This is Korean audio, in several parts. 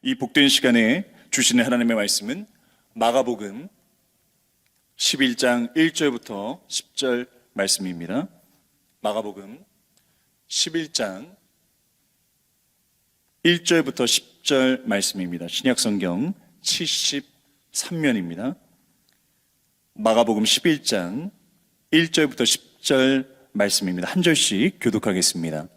이 복된 시간에 주시는 하나님의 말씀은 마가복음 11장 1절부터 10절 말씀입니다. 마가복음 11장 1절부터 10절 말씀입니다. 신약성경 73면입니다. 마가복음 11장 1절부터 10절 말씀입니다. 한 절씩 교독하겠습니다.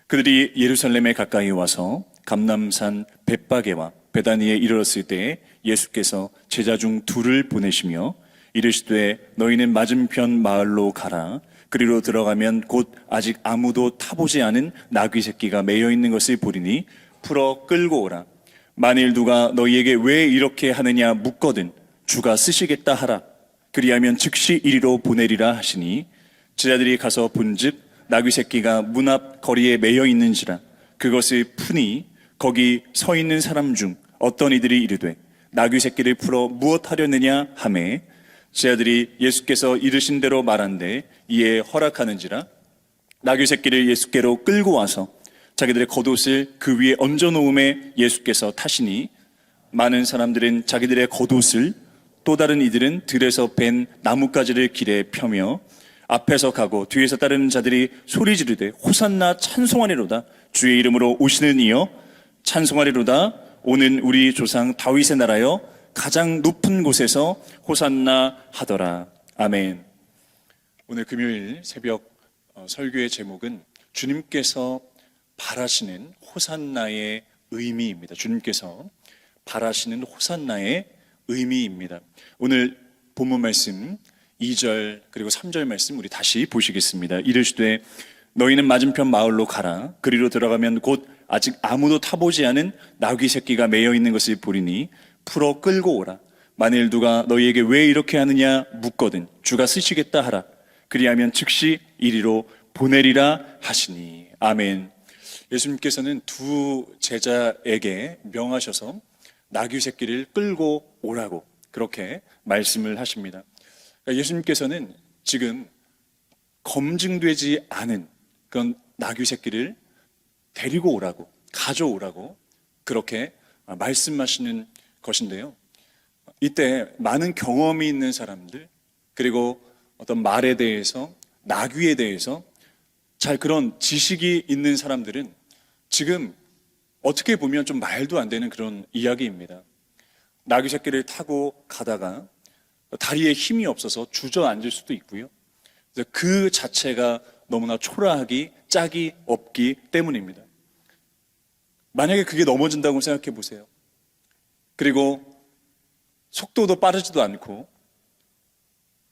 그들이 예루살렘에 가까이 와서 감람산 벳바게와 베다니에 이르렀을 때 예수께서 제자 중 둘을 보내시며 이르시되 너희는 맞은편 마을로 가라. 그리로 들어가면 곧 아직 아무도 타보지 않은 나귀 새끼가 매여 있는 것을 보리니 풀어 끌고 오라. 만일 누가 너희에게 왜 이렇게 하느냐 묻거든 주가 쓰시겠다 하라. 그리하면 즉시 이리로 보내리라 하시니 제자들이 가서 본즉 나귀 새끼가 문 앞 거리에 매여 있는지라. 그것을 푸니 거기 서 있는 사람 중 어떤 이들이 이르되 나귀 새끼를 풀어 무엇 하려느냐 하매 제자들이 예수께서 이르신 대로 말한대 이에 허락하는지라. 나귀 새끼를 예수께로 끌고 와서 자기들의 겉옷을 그 위에 얹어 놓음에 예수께서 타시니 많은 사람들은 자기들의 겉옷을 또 다른 이들은 들에서 벤 나뭇가지를 길에 펴며 앞에서 가고 뒤에서 따르는 자들이 소리 지르되 호산나 찬송하리로다. 주의 이름으로 오시는 이여 찬송하리로다. 오는 우리 조상 다윗의 나라여 가장 높은 곳에서 호산나 하더라. 아멘. 오늘 금요일 새벽 설교의 제목은 주님께서 바라시는 호산나의 의미입니다. 주님께서 바라시는 호산나의 의미입니다. 오늘 본문 말씀 2절 그리고 3절 말씀 우리 다시 보시겠습니다. 이르시되 너희는 맞은편 마을로 가라. 그리로 들어가면 곧 아직 아무도 타보지 않은 나귀 새끼가 매여 있는 것을 보리니 풀어 끌고 오라. 만일 누가 너희에게 왜 이렇게 하느냐 묻거든 주가 쓰시겠다 하라. 그리하면 즉시 이리로 보내리라 하시니. 아멘. 예수님께서는 두 제자에게 명하셔서 나귀 새끼를 끌고 오라고 그렇게 말씀을 하십니다. 그러니까 예수님께서는 지금 검증되지 않은 그런 나귀 새끼를 데리고 오라고, 가져오라고 그렇게 말씀하시는 것인데요. 이때 많은 경험이 있는 사람들, 그리고 어떤 말에 대해서, 나귀에 대해서 잘 그런 지식이 있는 사람들은 지금 어떻게 보면 좀 말도 안 되는 그런 이야기입니다. 나귀 새끼를 타고 가다가 다리에 힘이 없어서 주저앉을 수도 있고요. 그래서 그 자체가 너무나 초라하기, 짝이 없기 때문입니다. 만약에 그게 넘어진다고 생각해 보세요. 그리고 속도도 빠르지도 않고,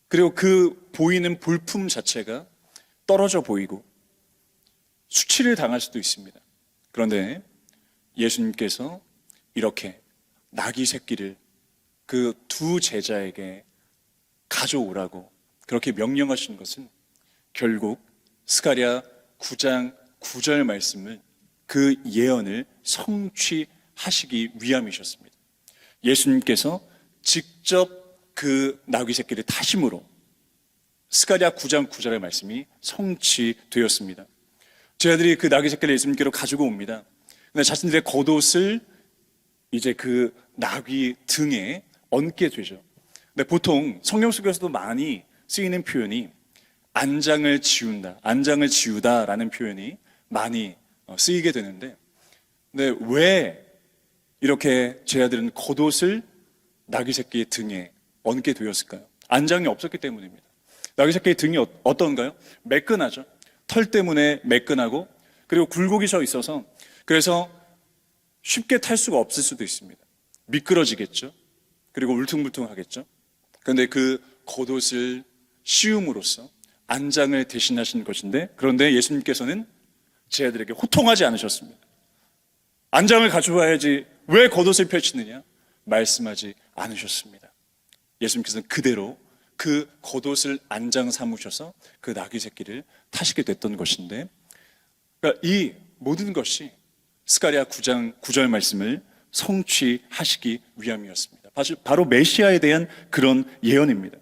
그리고 그 보이는 볼품 자체가 떨어져 보이고 수치를 당할 수도 있습니다. 그런데 예수님께서 이렇게 나귀 새끼를 그 두 제자에게 가져오라고 그렇게 명령하신 것은 결국 스가랴 9장 9절 말씀을 그 예언을 성취하시기 위함이셨습니다. 예수님께서 직접 그 나귀 새끼를 타심으로 스가랴 9장 9절의 말씀이 성취되었습니다. 제자들이 그 나귀 새끼를 예수님께로 가지고 옵니다. 근데 자신들의 겉옷을 이제 그 나귀 등에 얹게 되죠. 근데 보통 성경 속에서도 많이 쓰이는 표현이 안장을 지운다, 안장을 지우다라는 표현이 많이 쓰이게 되는데, 근데 왜 이렇게 제자들은 겉옷을 나귀 새끼의 등에 얹게 되었을까요? 안장이 없었기 때문입니다. 나귀 새끼의 등이 어떤가요? 매끈하죠. 털 때문에 매끈하고, 그리고 굴곡이 져 있어서 그래서 쉽게 탈 수가 없을 수도 있습니다. 미끄러지겠죠. 그리고 울퉁불퉁하겠죠. 그런데 그 겉옷을 씌움으로써 안장을 대신하신 것인데, 그런데 예수님께서는 제자들에게 호통하지 않으셨습니다. 안장을 가져와야지 왜 겉옷을 펼치느냐 말씀하지 않으셨습니다. 예수님께서는 그대로 그 겉옷을 안장 삼으셔서 그 나귀 새끼를 타시게 됐던 것인데, 그러니까 이 모든 것이 스가랴 9장 9절 말씀을 성취하시기 위함이었습니다. 바로 메시아에 대한 그런 예언입니다.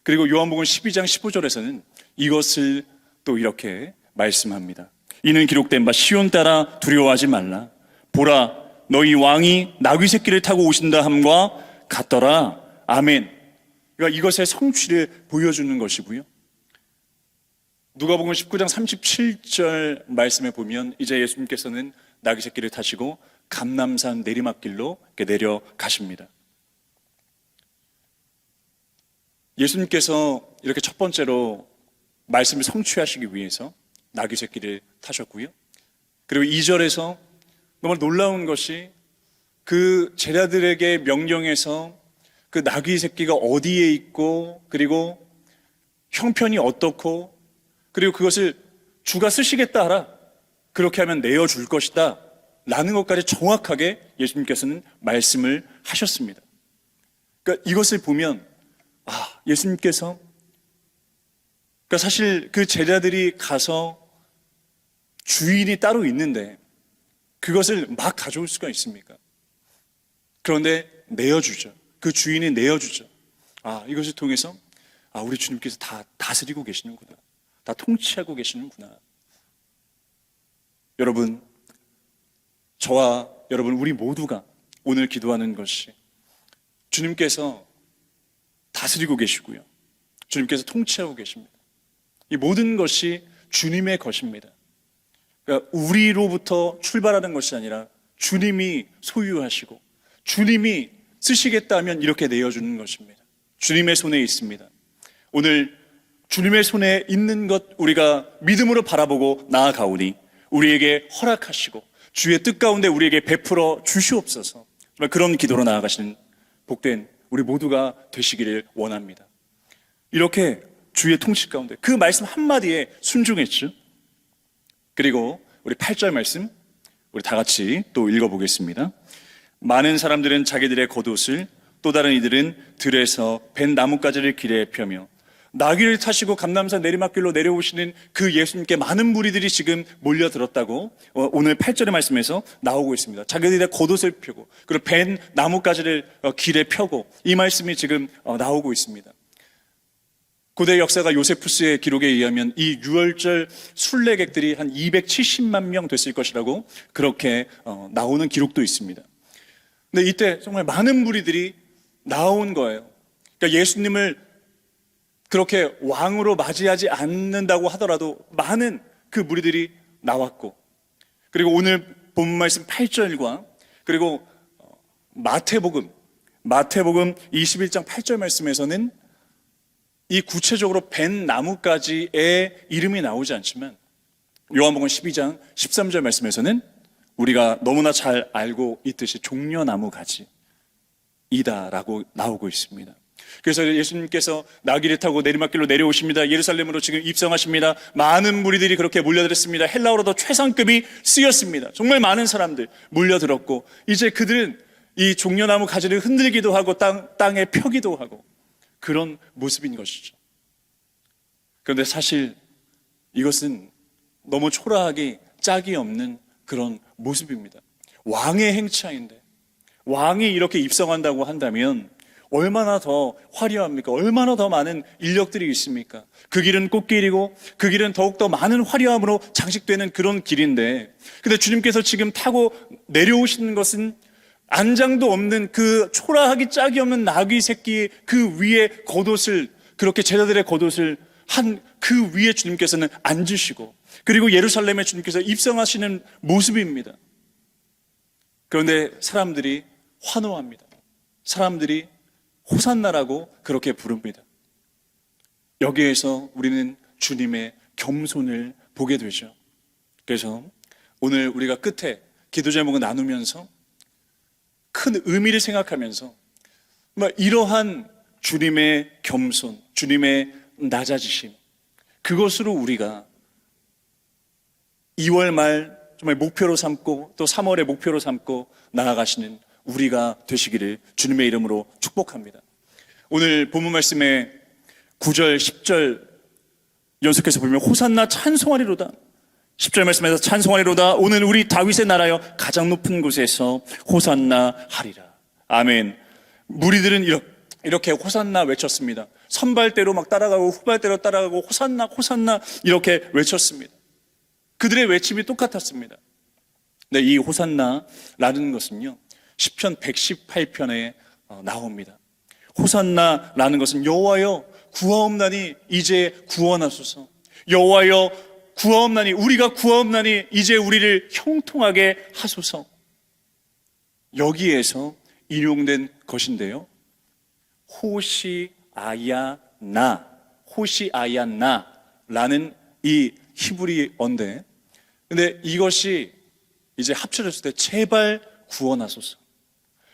그리고 요한복음 12장 15절에서는 이것을 또 이렇게 말씀합니다. 이는 기록된 바 시온 따라 두려워하지 말라. 보라 너희 왕이 나귀 새끼를 타고 오신다 함과 같더라. 아멘. 그러니까 이것의 성취를 보여주는 것이고요. 누가복음 19장 37절 말씀에 보면 이제 예수님께서는 나귀 새끼를 타시고 감람산 내리막길로 내려가십니다. 예수님께서 이렇게 첫 번째로 말씀을 성취하시기 위해서 나귀 새끼를 타셨고요. 그리고 2절에서 정말 놀라운 것이 그 제자들에게 명령해서 그 나귀 새끼가 어디에 있고 그리고 형편이 어떻고 그리고 그것을 주가 쓰시겠다 하라. 그렇게 하면 내어줄 것이다 라는 것까지 정확하게 예수님께서는 말씀을 하셨습니다. 그러니까 이것을 보면 예수님께서 그러니까 사실 그 제자들이 가서 주인이 따로 있는데 그것을 막 가져올 수가 있습니까? 그런데 내어주죠. 그 주인이 내어주죠. 이것을 통해서 우리 주님께서 다 다스리고 계시는구나. 다 통치하고 계시는구나. 여러분, 저와 여러분 우리 모두가 오늘 기도하는 것이 주님께서 다스리고 계시고요. 주님께서 통치하고 계십니다. 이 모든 것이 주님의 것입니다. 그러니까 우리로부터 출발하는 것이 아니라 주님이 소유하시고 주님이 쓰시겠다 하면 이렇게 내어주는 것입니다. 주님의 손에 있습니다. 오늘 주님의 손에 있는 것 우리가 믿음으로 바라보고 나아가오니 우리에게 허락하시고 주의 뜻 가운데 우리에게 베풀어 주시옵소서. 정말 그런 기도로 나아가시는 복된 우리 모두가 되시기를 원합니다. 이렇게 주의 통치 가운데 그 말씀 한마디에 순종했죠. 그리고 우리 8절 말씀 우리 다 같이 또 읽어보겠습니다. 많은 사람들은 자기들의 겉옷을 또 다른 이들은 들에서 벤 나뭇가지를 길에 펴며 나귀를 타시고 감람산 내리막길로 내려오시는 그 예수님께 많은 무리들이 지금 몰려들었다고 오늘 8절의 말씀에서 나오고 있습니다. 자기들의 겉옷을 펴고 그리고 벤 나뭇가지를 길에 펴고 이 말씀이 지금 나오고 있습니다. 고대 역사가 요세푸스의 기록에 의하면 이 유월절 순례객들이 한 270만 명 됐을 것이라고 그렇게 나오는 기록도 있습니다. 근데 이때 정말 많은 무리들이 나온 거예요. 그러니까 예수님을 그렇게 왕으로 맞이하지 않는다고 하더라도 많은 그 무리들이 나왔고 그리고 오늘 본문 말씀 8절과 그리고 마태복음 21장 8절 말씀에서는 이 구체적으로 벤 나뭇가지의 이름이 나오지 않지만 요한복음 12장 13절 말씀에서는 우리가 너무나 잘 알고 있듯이 종려나무 가지이다라고 나오고 있습니다. 그래서 예수님께서 나귀를 타고 내리막길로 내려오십니다. 예루살렘으로 지금 입성하십니다. 많은 무리들이 그렇게 몰려들었습니다. 헬라어로도 최상급이 쓰였습니다. 정말 많은 사람들 몰려들었고 이제 그들은 이 종려나무 가지를 흔들기도 하고 땅에 펴기도 하고 그런 모습인 것이죠. 그런데 사실 이것은 너무 초라하기 짝이 없는 그런 모습입니다. 왕의 행차인데 왕이 이렇게 입성한다고 한다면 얼마나 더 화려합니까? 얼마나 더 많은 인력들이 있습니까? 그 길은 꽃길이고 그 길은 더욱더 많은 화려함으로 장식되는 그런 길인데 근데 주님께서 지금 타고 내려오시는 것은 안장도 없는 그 초라하기 짝이 없는 나귀 새끼 그 위에 겉옷을 그렇게 제자들의 겉옷을 한 그 위에 주님께서는 앉으시고 그리고 예루살렘에 주님께서 입성하시는 모습입니다. 그런데 사람들이 환호합니다. 사람들이 호산나라고 그렇게 부릅니다. 여기에서 우리는 주님의 겸손을 보게 되죠. 그래서 오늘 우리가 끝에 기도 제목을 나누면서 큰 의미를 생각하면서 이러한 주님의 겸손, 주님의 낮아지심 그것으로 우리가 2월 말 정말 목표로 삼고 또 3월의 목표로 삼고 나아가시는 우리가 되시기를 주님의 이름으로 축복합니다. 오늘 본문 말씀에 9절, 10절 연속해서 보면 호산나 찬송하리로다. 10절 말씀에서 찬송하리로다. 오늘 우리 다윗의 나라여 가장 높은 곳에서 호산나 하리라. 아멘. 무리들은 이렇게 호산나 외쳤습니다. 선발대로 막 따라가고 후발대로 따라가고 호산나 호산나 이렇게 외쳤습니다. 그들의 외침이 똑같았습니다. 근데 이 호산나라는 것은요, 시편 118편에 나옵니다. 호산나라는 것은 여호와여 구하옵나니 이제 구원하소서. 여호와여 구하옵나니 우리가 구하옵나니 이제 우리를 형통하게 하소서. 여기에서 인용된 것인데요, 호시아야나라는 이 히브리어인데, 근데 이것이 이제 합쳐졌을 때 제발 구원하소서.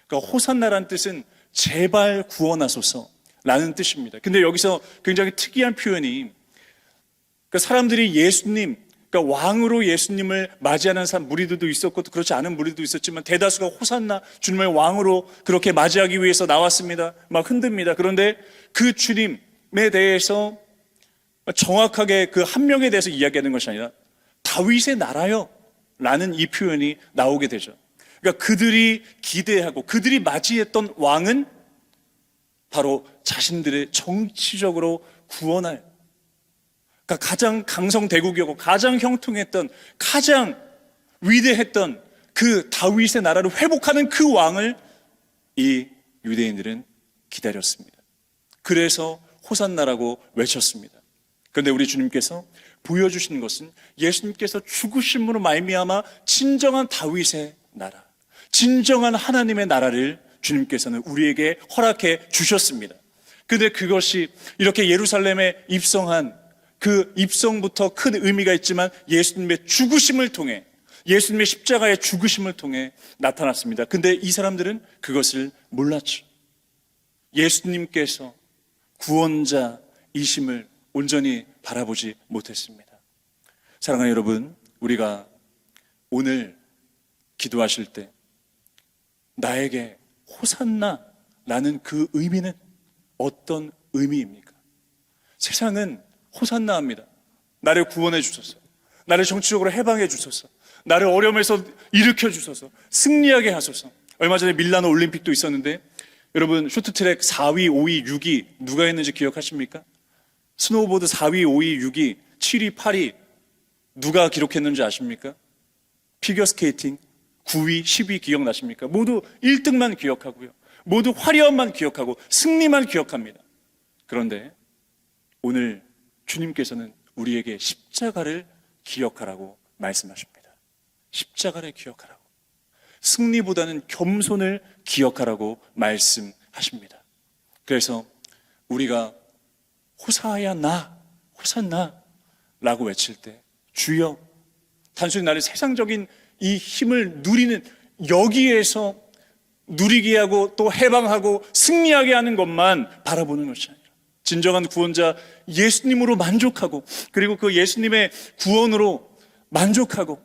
그러니까 호산나라는 뜻은 제발 구원하소서라는 뜻입니다. 근데 여기서 굉장히 특이한 표현이, 그러니까 사람들이 예수님, 그러니까 왕으로 예수님을 맞이하는 사람 무리들도 있었고 또 그렇지 않은 무리도 있었지만 대다수가 호산나, 주님을 왕으로 그렇게 맞이하기 위해서 나왔습니다. 막 흔듭니다. 그런데 그 주님에 대해서 정확하게 그 한 명에 대해서 이야기하는 것이 아니라 다윗의 나라요 라는 이 표현이 나오게 되죠. 그러니까 그들이 기대하고 그들이 맞이했던 왕은 바로 자신들의 정치적으로 구원할, 그러니까 가장 강성대국이었고 가장 형통했던, 가장 위대했던 그 다윗의 나라를 회복하는 그 왕을 이 유대인들은 기다렸습니다. 그래서 호산나라고 외쳤습니다. 그런데 우리 주님께서 보여주신 것은 예수님께서 죽으심으로 말미암아 진정한 다윗의 나라, 진정한 하나님의 나라를 주님께서는 우리에게 허락해 주셨습니다. 그런데 그것이 이렇게 예루살렘에 입성한 그 입성부터 큰 의미가 있지만 예수님의 죽으심을 통해, 예수님의 십자가의 죽으심을 통해 나타났습니다. 근데 이 사람들은 그것을 몰랐죠. 예수님께서 구원자이심을 온전히 바라보지 못했습니다. 사랑하는 여러분, 우리가 오늘 기도하실 때 나에게 호산나라는 그 의미는 어떤 의미입니까? 세상은 호산나합니다. 나를 구원해 주소서, 나를 정치적으로 해방해 주소서, 나를 어려움에서 일으켜 주소서, 승리하게 하소서. 얼마 전에 밀라노 올림픽도 있었는데 여러분 쇼트트랙 4위, 5위, 6위 누가 했는지 기억하십니까? 스노우보드 4위, 5위, 6위, 7위, 8위 누가 기록했는지 아십니까? 피겨스케이팅 9위, 10위 기억나십니까? 모두 1등만 기억하고요, 모두 화려함만 기억하고 승리만 기억합니다. 그런데 오늘 주님께서는 우리에게 십자가를 기억하라고 말씀하십니다. 십자가를 기억하라고, 승리보다는 겸손을 기억하라고 말씀하십니다. 그래서 우리가 호사야나, 호산나라고 외칠 때 주여, 단순히 나를 세상적인 이 힘을 누리는 여기에서 누리게 하고 또 해방하고 승리하게 하는 것만 바라보는 것이 아니라 진정한 구원자 예수님으로 만족하고, 그리고 그 예수님의 구원으로 만족하고,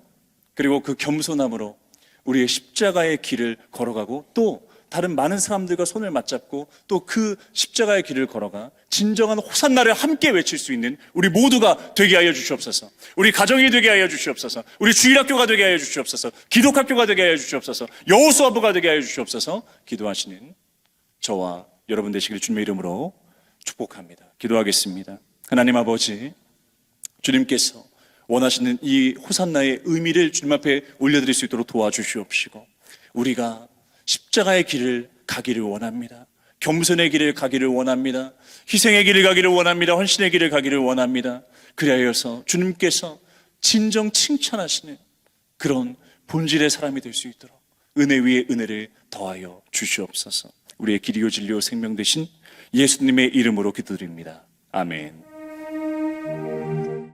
그리고 그 겸손함으로 우리의 십자가의 길을 걸어가고 또 다른 많은 사람들과 손을 맞잡고 또 그 십자가의 길을 걸어가 진정한 호산나를 함께 외칠 수 있는 우리 모두가 되게 하여 주시옵소서. 우리 가정이 되게 하여 주시옵소서. 우리 주일학교가 되게 하여 주시옵소서. 기독학교가 되게 하여 주시옵소서. 여호수아부가 되게 하여 주시옵소서. 기도하시는 저와 여러분 되시길 주님의 이름으로 축복합니다. 기도하겠습니다. 하나님 아버지, 주님께서 원하시는 이 호산나의 의미를 주님 앞에 올려드릴 수 있도록 도와주시옵시고, 우리가 십자가의 길을 가기를 원합니다. 겸손의 길을 가기를 원합니다. 희생의 길을 가기를 원합니다. 헌신의 길을 가기를 원합니다. 그리하여서 주님께서 진정 칭찬하시는 그런 본질의 사람이 될 수 있도록 은혜 위에 은혜를 더하여 주시옵소서. 우리의 길이요 진리요 생명 되신 예수님의 이름으로 기도드립니다. 아멘.